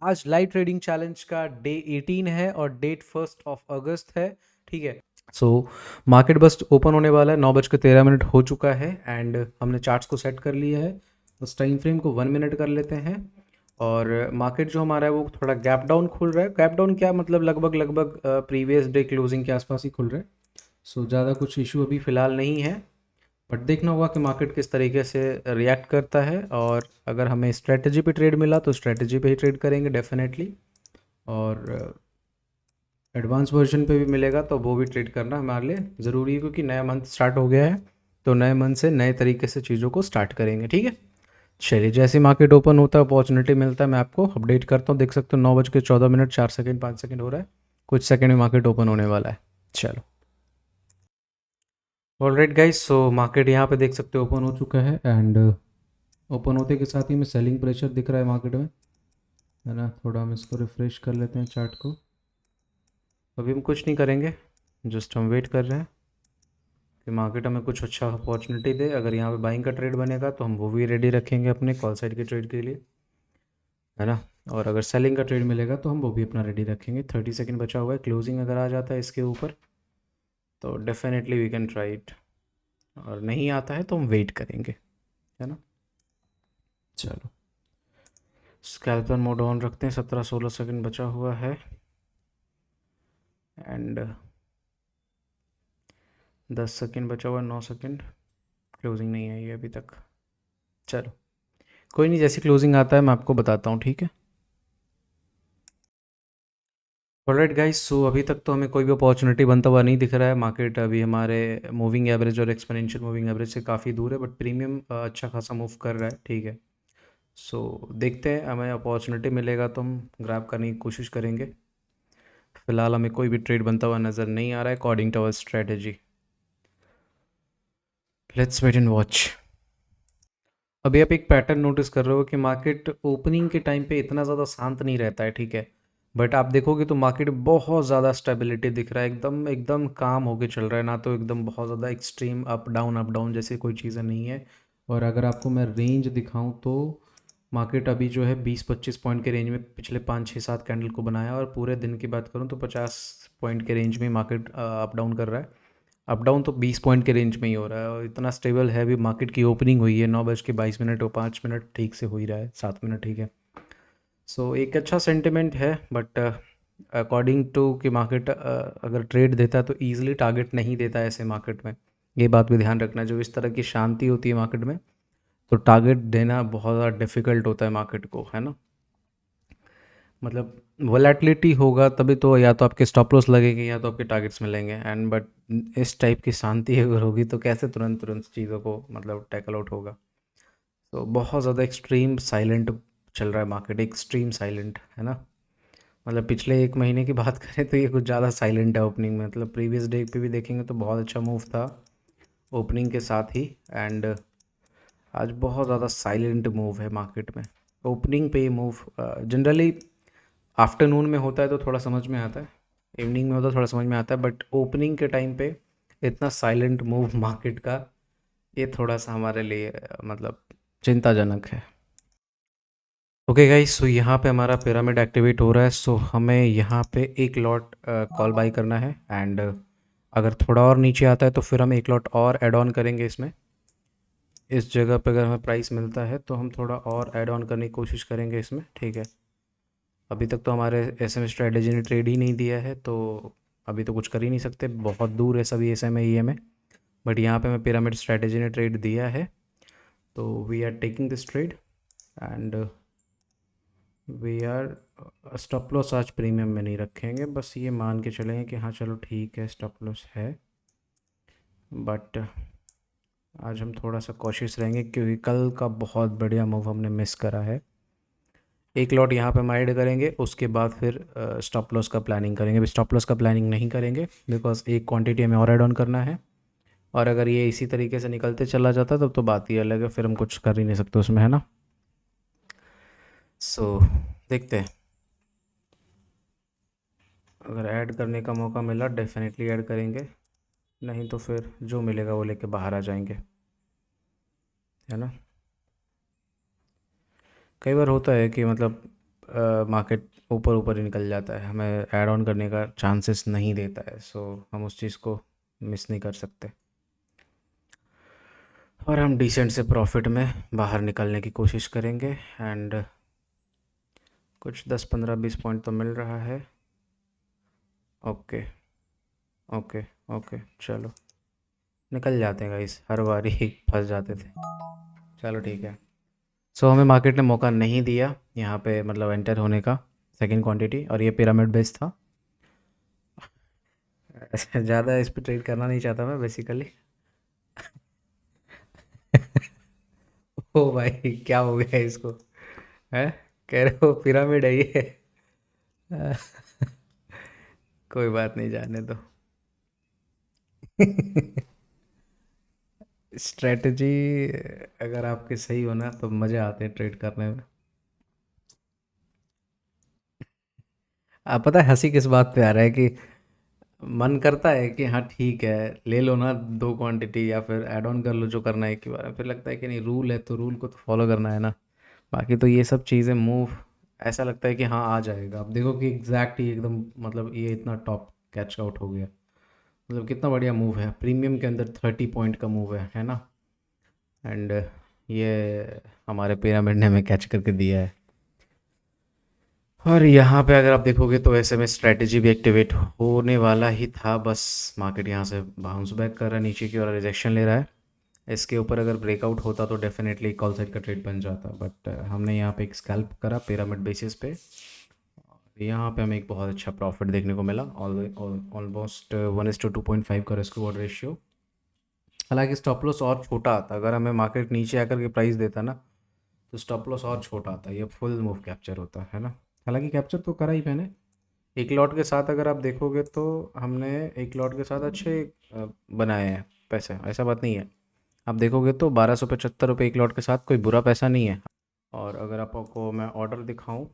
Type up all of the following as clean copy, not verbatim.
आज live trading challenge का day 18 है और डेट 1 अगस्त है। ठीक है। सो मार्केट बस ओपन होने वाला है, 9:13 हो चुका है एंड हमने चार्ट्स को सेट कर लिया है। उस टाइम फ्रेम को 1 मिनट कर लेते हैं। और मार्केट जो हमारा है वो थोड़ा गैप डाउन खुल रहा है। गैप डाउन क्या मतलब, लगभग लगभग प्रीवियस डे क्लोजिंग के आसपास ही खुल रहा है। सो ज़्यादा कुछ इशू अभी फ़िलहाल नहीं है, बट देखना होगा कि मार्केट किस तरीके से रिएक्ट करता है। और अगर हमें स्ट्रेटजी पे ट्रेड मिला तो स्ट्रेटजी पे ही ट्रेड करेंगे डेफिनेटली, और एडवांस वर्जन पे भी मिलेगा तो वो भी ट्रेड करना हमारे लिए ज़रूरी है, क्योंकि नया मंथ स्टार्ट हो गया है। तो नए मंथ से नए तरीके से चीज़ों को स्टार्ट करेंगे। ठीक है, चलिए जैसे मार्केट ओपन होता है अपॉर्चुनिटी मिलता है मैं आपको अपडेट करता हूँ। देख सकते हो 9:14 4 सेकेंड 5 सेकेंड हो रहा है, कुछ सेकेंड में मार्केट ओपन होने वाला है। चलो, ऑलराइट गाइस, सो मार्केट यहाँ पे देख सकते हो ओपन हो चुका है एंड ओपन होते के साथ ही में सेलिंग प्रेशर दिख रहा है मार्केट में, है ना। थोड़ा हम इसको रिफ्रेश कर लेते हैं चार्ट को। अभी हम कुछ नहीं करेंगे, जस्ट हम वेट कर रहे हैं कि मार्केट हमें कुछ अच्छा अपॉर्चुनिटी दे। अगर यहाँ पे बाइंग का ट्रेड बनेगा तो हम वो भी रेडी रखेंगे अपने कॉल साइड के ट्रेड के लिए, है ना। और अगर सेलिंग का ट्रेड मिलेगा तो हम वो भी अपना रेडी रखेंगे। 30 सेकेंड बचा हुआ है, क्लोजिंग अगर आ जाता है इसके ऊपर तो definitely we can try it, और नहीं आता है तो हम वेट करेंगे, है ना। चलो, स्कैल्पर मोड ऑन रखते हैं। 17-16 सेकेंड बचा हुआ है एंड 10 सेकेंड बचा हुआ है। 9 सेकेंड, क्लोजिंग नहीं आई है अभी तक। चलो कोई नहीं, जैसी क्लोजिंग आता है मैं आपको बताता हूँ, ठीक है। ऑलराइट गाइस, सो अभी तक तो हमें कोई भी अपॉर्चुनिटी बनता हुआ नहीं दिख रहा है। मार्केट अभी हमारे मूविंग एवरेज और एक्सपोनेंशियल मूविंग एवरेज से काफ़ी दूर है, बट प्रीमियम अच्छा खासा मूव कर रहा है, ठीक है। सो देखते हैं, हमें अपॉर्चुनिटी मिलेगा तो हम ग्रैब करने की कोशिश करेंगे। फिलहाल हमें कोई भी ट्रेड बनता हुआ नज़र नहीं आ रहा है according to our strategy. Let's wait and watch. अभी आप एक पैटर्न नोटिस कर रहे हो कि मार्केट ओपनिंग के टाइम पे इतना ज़्यादा शांत नहीं रहता है, ठीक है। बट आप देखोगे तो मार्केट बहुत ज़्यादा स्टेबिलिटी दिख रहा है, एकदम एकदम काम होके चल रहा है ना। तो एकदम बहुत ज़्यादा एक्सट्रीम अप डाउन जैसी कोई चीज़ें नहीं है। और अगर आपको मैं रेंज दिखाऊं तो मार्केट अभी जो है 20-25 पॉइंट के रेंज में पिछले 5-6-7 कैंडल को बनाया, और पूरे दिन की बात करूं तो 50 पॉइंट के रेंज में मार्केट अप डाउन कर रहा है। अप डाउन तो 20 पॉइंट के रेंज में ही हो रहा है, और इतना स्टेबल है। अभी मार्केट की ओपनिंग हुई है 9:22 और 5 मिनट ठीक से हो ही रहा है, 7 मिनट, ठीक है। सो एक अच्छा सेंटिमेंट है, बट अकॉर्डिंग टू कि मार्केट अगर ट्रेड देता है तो ईजिली टारगेट नहीं देता है ऐसे मार्केट में। ये बात भी ध्यान रखना, जो इस तरह की शांति होती है मार्केट में तो टारगेट देना बहुत ज़्यादा डिफ़िकल्ट होता है मार्केट को, है ना। मतलब वोलेटिलिटी होगा तभी तो या तो आपके स्टॉप लॉस लगेंगे या तो आपके टारगेट्स मिलेंगे, एंड बट इस टाइप की शांति अगर होगी तो कैसे तुरंत तुरंत चीज़ों को मतलब टैकल आउट होगा। तो बहुत ज़्यादा एक्सट्रीम साइलेंट चल रहा है मार्केट, एक्सट्रीम साइलेंट, है ना। मतलब पिछले एक महीने की बात करें तो ये कुछ ज़्यादा साइलेंट है ओपनिंग में। मतलब प्रीवियस डे पे भी देखेंगे तो बहुत अच्छा मूव था ओपनिंग के साथ ही, एंड आज बहुत ज़्यादा साइलेंट मूव है मार्केट में। ओपनिंग पे ये मूव जनरली आफ्टरनून में होता है तो थोड़ा समझ में आता है, इवनिंग में होता है थोड़ा समझ में आता है, बट ओपनिंग के टाइम पे इतना साइलेंट मूव मार्केट का, ये थोड़ा सा हमारे लिए मतलब चिंताजनक है। ओके गाइस, सो यहाँ पे हमारा पिरामिड एक्टिवेट हो रहा है। सो हमें यहाँ पे एक लॉट कॉल बाई करना है, एंड अगर थोड़ा और नीचे आता है तो फिर हम एक लॉट और ऐड ऑन करेंगे इसमें। इस जगह पे अगर हमें प्राइस मिलता है तो हम थोड़ा और ऐड ऑन करने की कोशिश करेंगे इसमें, ठीक है। अभी तक तो हमारे एस एम स्ट्रेटेजी ने ट्रेड ही नहीं दिया है, तो अभी तो कुछ कर ही नहीं सकते, बहुत दूर है सभी एस एम ई एम है। बट यहाँ पे हमें पिरामिड स्ट्रेटेजी ने ट्रेड दिया है, तो we are taking this trade and we are stop loss आज प्रीमियम में नहीं रखेंगे, बस ये मान के चलेंगे कि हाँ चलो ठीक है स्टॉप लॉस है। बट आज हम थोड़ा सा कॉशियस रहेंगे क्योंकि कल का बहुत बढ़िया मूव हमने मिस करा है। एक लॉट यहाँ पे हम ऐड करेंगे, उसके बाद फिर स्टॉप लॉस का प्लानिंग करेंगे। स्टॉप लॉस का प्लानिंग नहीं करेंगे बिकॉज एक क्वांटिटी हमें और ऐड ऑन करना है, और अगर ये इसी तरीके से निकलते चला जाता तब तो बात ही अलग है, फिर हम कुछ कर ही नहीं सकते उसमें, है ना। सो देखते हैं, अगर ऐड करने का मौका मिला डेफिनेटली ऐड करेंगे, नहीं तो फिर जो मिलेगा वो लेके बाहर आ जाएंगे, है ना। कई बार होता है कि मतलब मार्केट ऊपर ऊपर ही निकल जाता है, हमें ऐड ऑन करने का चांसेस नहीं देता है, सो हम उस चीज़ को मिस नहीं कर सकते और हम डिसेंट से प्रॉफिट में बाहर निकलने की कोशिश करेंगे। एंड कुछ 10 15 20 पॉइंट तो मिल रहा है। ओके ओके ओके, चलो निकल जाते हैं गाइस, हर बार ही फंस जाते थे। चलो ठीक है। सो हमें मार्केट ने मौका नहीं दिया यहाँ पे मतलब एंटर होने का, सेकंड क्वांटिटी, और ये पिरामिड बेस था। ऐसे ज़्यादा इस पे ट्रेड करना नहीं चाहता मैं बेसिकली। ओ भाई क्या हो गया इसको, है कह रहे हो पिरामिड है ये। कोई बात नहीं, जाने दो। स्ट्रेटजी अगर आपके सही हो ना तो मज़े आते हैं ट्रेड करने में। आप पता है हंसी किस बात पे आ रहा है कि मन करता है कि हाँ ठीक है ले लो ना 2 क्वांटिटी या फिर ऐड ऑन कर लो जो करना है एक ही बार में, फिर लगता है कि नहीं रूल है तो रूल को तो फॉलो करना है ना। बाकी तो ये सब चीज़ें मूव ऐसा लगता है कि हाँ आ जाएगा, अब देखो कि एग्जैक्ट ही एकदम मतलब ये इतना टॉप कैच आउट हो गया, मतलब कितना बढ़िया मूव है, प्रीमियम के अंदर 30 पॉइंट का मूव है ना। एंड ये हमारे पिरामिड ने हमें कैच करके दिया है। और यहाँ पे अगर आप देखोगे तो ऐसे में स्ट्रेटजी भी एक्टिवेट होने वाला ही था, बस मार्केट यहाँ से बाउंस बैक कर रहा है नीचे की और रिजेक्शन ले रहा है। इसके ऊपर अगर ब्रेकआउट होता तो डेफिनेटली कॉल साइड का ट्रेड बन जाता, बट हमने यहाँ पे एक स्कैल्प करा पिरामिड बेसिस पे। यहाँ पे हमें एक बहुत अच्छा प्रॉफिट देखने को मिला, ऑलमोस्ट 1:2.5 का रिस्क रिवॉर्ड रेशियो। हालांकि स्टॉप लॉस और छोटा आता, अगर हमें मार्केट नीचे आकर के प्राइस देता ना तो स्टॉप लॉस और छोटा आता, ये फुल मूव कैप्चर होता है ना। हालांकि कैप्चर तो करा ही मैंने एक लॉट के साथ, अगर आप देखोगे तो हमने एक लॉट के साथ अच्छे बनाए हैं पैसे, ऐसा बात नहीं है। आप देखोगे तो 1275 रुपये एक लॉट के साथ कोई बुरा पैसा नहीं है। और अगर आपको मैं ऑर्डर दिखाऊं,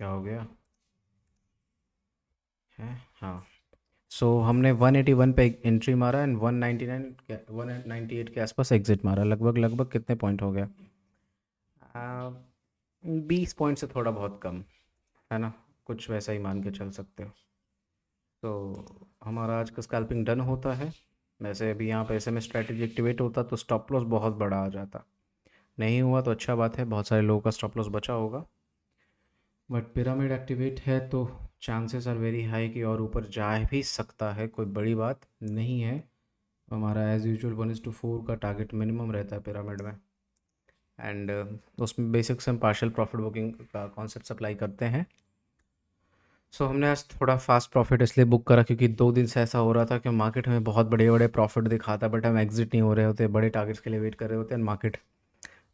क्या हो गया है, हाँ। सो हमने 181 पे एंट्री मारा एंड 199 198 के आसपास एग्जिट मारा, लगभग लगभग कितने पॉइंट हो गया, 20 पॉइंट से थोड़ा बहुत कम, है ना, कुछ वैसा ही मान के चल सकते हो। तो हमारा आज का स्कैल्पिंग डन होता है। वैसे अभी यहाँ पे ऐसे में स्ट्रैटेजी एक्टिवेट होता तो स्टॉप लॉस बहुत बड़ा आ जाता, नहीं हुआ तो अच्छा बात है, बहुत सारे लोगों का स्टॉप लॉस बचा होगा। बट पिरामिड एक्टिवेट है तो चांसेस आर वेरी हाई कि और ऊपर जा भी सकता है, कोई बड़ी बात नहीं है। हमारा एज़ यूजुअल 1:4 का टारगेट मिनिमम रहता है पिरामिड में। एंड उसमें बेसिक से हम पार्शियल प्रॉफिट बुकिंग का कॉन्सेप्ट सप्लाई करते हैं। सो हमने आज थोड़ा फास्ट प्रॉफिट इसलिए बुक करा क्योंकि 2 दिन से ऐसा हो रहा था कि मार्केट हमें बहुत बड़े बड़े प्रॉफिट दिखाता, बट हम एग्जिट नहीं हो रहे होते, बड़े टारगेट्स के लिए वेट कर रहे होते हैं, मार्केट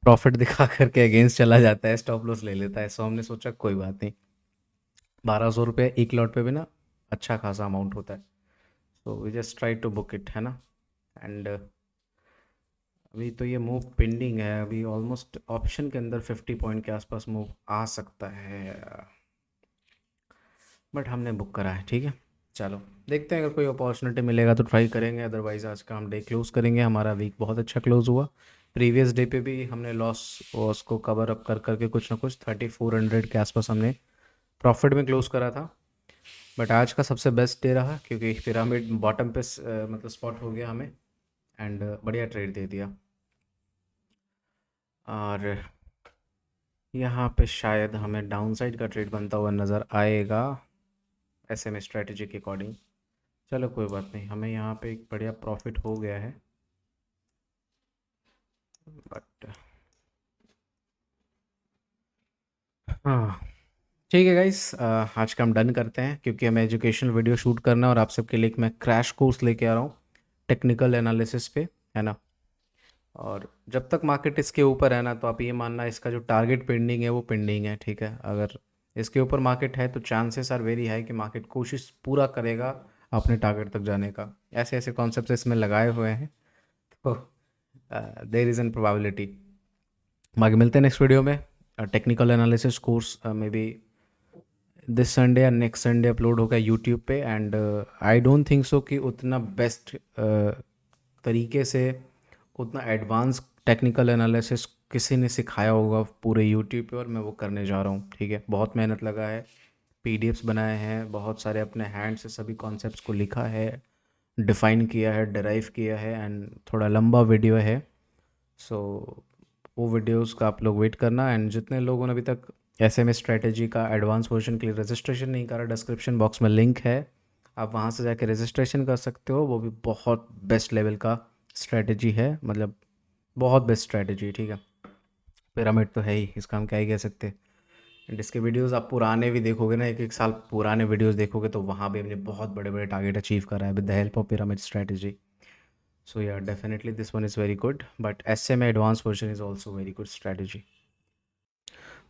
प्रॉफिट दिखा करके अगेंस्ट चला जाता है, स्टॉप लॉस ले लेता है। सो हमने सोचा कोई बात नहीं, 1200 रुपये एक लॉट पे भी ना अच्छा खासा अमाउंट होता है, so we just try to book it, है ना। एंड अभी तो ये मूव पेंडिंग है, अभी ऑलमोस्ट ऑप्शन के अंदर 50 पॉइंट के आसपास मूव आ सकता है, बट हमने बुक करा है, ठीक है। चलो देखते हैं, अगर कोई अपॉर्चुनिटी मिलेगा तो ट्राई करेंगे, अदरवाइज़ आज का हम डे क्लोज़ करेंगे। हमारा वीक बहुत अच्छा क्लोज़ हुआ, प्रीवियस डे पे भी हमने लॉस वॉस को कवर अप कर करके कुछ ना कुछ 3400 के आसपास हमने प्रॉफिट में क्लोज़ करा था। बट आज का सबसे बेस्ट डे रहा क्योंकि पिरामिड बॉटम पे मतलब स्पॉट हो गया हमें, एंड बढ़िया ट्रेड दे दिया। और यहाँ पे शायद हमें डाउनसाइड का ट्रेड बनता हुआ नज़र आएगा ऐसे में स्ट्रेटजी के अकॉर्डिंग। चलो कोई बात नहीं, हमें यहाँ पे एक बढ़िया प्रॉफिट हो गया है, बट हाँ ठीक है गाइस, आज का हम डन करते हैं क्योंकि हमें एजुकेशनल वीडियो शूट करना है और आप सबके लिए एक मैं क्रैश कोर्स लेके आ रहा हूँ टेक्निकल एनालिसिस पे, है ना। और जब तक मार्केट इसके ऊपर है ना तो आप ये मानना इसका जो टारगेट पेंडिंग है वो पेंडिंग है, ठीक है। अगर इसके ऊपर मार्केट है तो चांसेस आर वेरी हाई कि मार्केट कोशिश पूरा करेगा अपने टारगेट तक जाने का, ऐसे ऐसे कॉन्सेप्ट इसमें लगाए हुए हैं, तो देर इज़ एन प्रोबेबिलिटी। बाकी मिलते हैं नेक्स्ट वीडियो में, technical analysis course may be this Sunday या नेक्स्ट संडे अपलोड होगा यूट्यूब पे। And I don't think so कि उतना बेस्ट तरीके से, उतना एडवांस टेक्निकल एनालिसिस किसी ने सिखाया होगा पूरे यूट्यूब पे और मैं वो करने जा रहा हूँ, ठीक है। बहुत मेहनत लगा है, पीडीएफ्स बनाए हैं, बहुत सारे अपने हैंड से सभी कॉन्सेप्ट्स को लिखा है, डिफ़ाइन किया है, डिराइव किया है, एंड थोड़ा लंबा वीडियो है। सो वो वीडियोस का आप लोग वेट करना। एंड जितने लोगों ने अभी तक एसएमएस स्ट्रेटेजी का एडवांस वर्जन के लिए रजिस्ट्रेशन नहीं करा, डिस्क्रिप्शन बॉक्स में लिंक है, आप वहाँ से जाके रजिस्ट्रेशन कर सकते हो। वो भी बहुत बेस्ट लेवल का स्ट्रेटेजी है, मतलब बहुत बेस्ट स्ट्रेटेजी, ठीक है। पिरामिड तो है ही, इसका हम क्या ही कह सकते हैं। एंड इसके वीडियोस आप पुराने भी देखोगे ना, एक एक साल पुराने वीडियोस देखोगे तो वहाँ भी हमने बहुत बड़े बड़े टारगेट अचीव करा है with the help of pyramid strategy. So yeah, definitely this one is very good, but SMA advanced version is also very good strategy.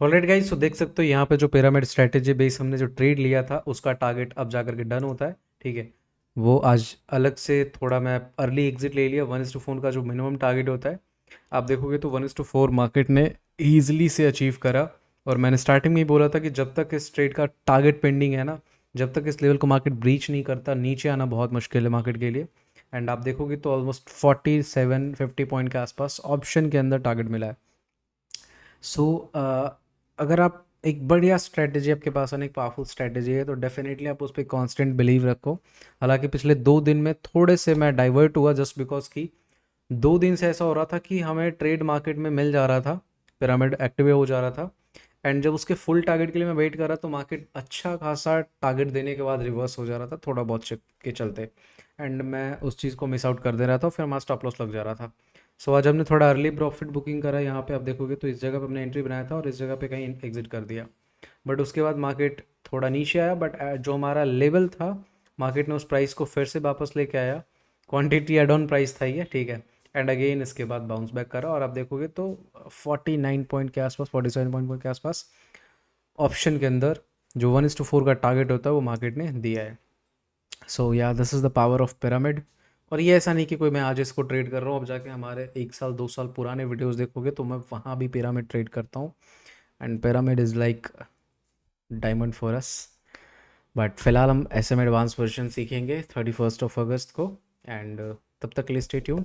Alright guys, तो देख सकते हो यहाँ पे जो पिरामिड स्ट्रेटेजी बेस हमने जो ट्रेड लिया था उसका टारगेट अब जा करके डन होता है, ठीक है। वो आज अलग से थोड़ा मैं अर्ली एग्जिट ले लिया। 1:4 का जो मिनिमम टारगेट होता है, आप देखोगे तो 1:4 मार्केट ने ईजिली से अचीव करा। और मैंने स्टार्टिंग में ही बोला था कि जब तक इस ट्रेड का टारगेट पेंडिंग है ना, जब तक इस लेवल को मार्केट ब्रीच नहीं करता, नीचे आना बहुत मुश्किल है मार्केट के लिए। एंड आप देखोगे तो ऑलमोस्ट 47-50 पॉइंट के आसपास ऑप्शन के अंदर टारगेट मिला है। सो अगर आप एक बढ़िया स्ट्रेटजी आपके पास है, एक पावरफुल स्ट्रेटजी है, तो डेफिनेटली आप उस पर कांस्टेंट बिलीव रखो। हालांकि पिछले 2 दिन में थोड़े से मैं डाइवर्ट हुआ, जस्ट बिकॉज कि 2 दिन से ऐसा हो रहा था कि हमें ट्रेड मार्केट में मिल जा रहा था, पिरामिड एक्टिव हो जा रहा था। एंड जब उसके फुल टारगेट के लिए मैं वेट कर रहा तो मार्केट अच्छा खासा टारगेट देने के बाद रिवर्स हो जा रहा था, थोड़ा बहुत चेक के चलते। एंड मैं उस चीज़ को मिस आउट कर दे रहा था, फिर हमारा स्टॉप लॉस लग जा रहा था। सो आज हमने थोड़ा अर्ली प्रॉफिट बुकिंग करा। यहाँ पे आप देखोगे तो इस जगह पे हमने एंट्री बनाया था और इस जगह पे कहीं एग्जिट कर दिया। बट उसके बाद मार्केट थोड़ा नीचे आया, बट जो हमारा लेवल था, मार्केट ने उस प्राइस को फिर से वापस लेके आया। क्वांटिटी एड ऑन प्राइस था ये, ठीक है। एंड अगेन इसके बाद बाउंस बैक करा और आप देखोगे तो 49 पॉइंट के आसपास, 47 पॉइंट के आसपास ऑप्शन के अंदर जो 1:4 का टारगेट होता है वो मार्केट ने दिया है। सो या this is the power of pyramid. और ये ऐसा नहीं कि कोई मैं आज इसको ट्रेड कर रहा हूँ, अब जाके हमारे 1 साल 2 साल पुराने वीडियोस देखोगे तो मैं वहाँ भी पिरामिड ट्रेड करता हूँ। And pyramid is like diamond for us. But फिलहाल हम एसएम एडवांस वर्जन सीखेंगे 31 अगस्त को। एंड तब तक के लिए स्टे ट्यून।